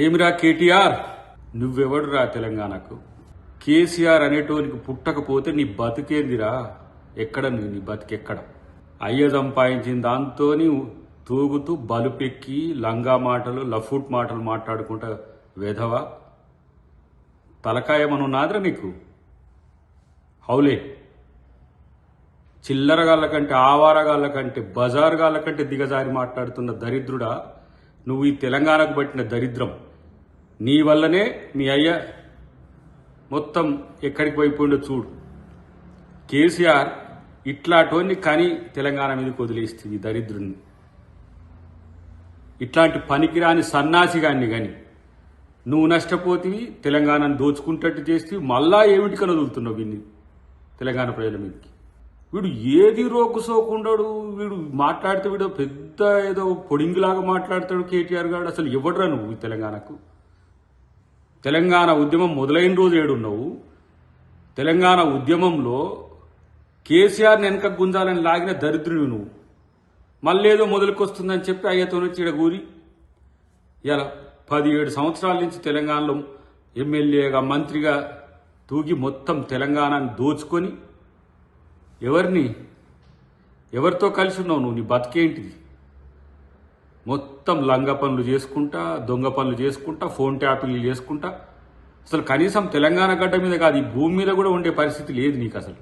ఏమిరా కేటీఆర్, నువ్వెవడురా తెలంగాణకు? కేసీఆర్ అనేటోనికి పుట్టకపోతే నీ బతికేందిరా? ఎక్కడ నీ బతికెక్కడ? అయ్య సంపాదించిన దాంతో తూగుతూ బలుపెక్కి లంగా మాటలు లఫూట్ మాటలు మాట్లాడుకుంటా వెధవా తలకాయమనున్నాదిరా నీకు? హౌలే చిల్లరగాళ్ళ కంటే ఆవారగాళ్ళ కంటే బజారుగాళ్ళ కంటే దిగజారి మాట్లాడుతున్న దరిద్రుడా నువ్వు. ఈ తెలంగాణకు పట్టిన దరిద్రం నీ వల్లనే మీ అయ్య మొత్తం ఎక్కడికి వైపోయిండో చూడు. కేసీఆర్ ఇట్లాంటి కానీ తెలంగాణ మీదకి వదిలేస్తుంది దరిద్రుని. ఇట్లాంటి పనికిరాని సన్నాసిగాన్ని కానీ నువ్వు నష్టపోతివి, తెలంగాణను దోచుకుంటట్టు చేస్తే మళ్ళా ఏమిటికని వదులుతున్నావు వీడిని తెలంగాణ ప్రజల మీదకి. వీడు ఏది రోకుసోకుండాడు, వీడు మాట్లాడితే వీడు పెద్ద ఏదో పొడింగులాగా మాట్లాడతాడు కేటీఆర్ గారు. అసలు ఎవడరా నువ్వు ఈ తెలంగాణకు? తెలంగాణ ఉద్యమం మొదలైన రోజు ఏడున్నావు? తెలంగాణ ఉద్యమంలో కేసీఆర్ని వెనక గుంజాలని లాగిన దరిద్రుడు నువ్వు. మళ్ళీ ఏదో మొదలుకొస్తుందని చెప్పి అయ్యతో నుంచి ఇడగూరి ఇలా 17 సంవత్సరాల నుంచి తెలంగాణలో ఎమ్మెల్యేగా మంత్రిగా తూగి మొత్తం తెలంగాణను దోచుకొని ఎవరితో కలిసి ఉన్నావు నువ్వు? నీ బతికేంటిది? మొత్తం లంగ పనులు చేసుకుంటా, దొంగ పనులు చేసుకుంటా, ఫోన్ ట్యాపింగ్లు చేసుకుంటా. అసలు కనీసం తెలంగాణ గడ్డ మీద కాదు, ఈ భూమి మీద కూడా ఉండే పరిస్థితి లేదు నీకు అసలు.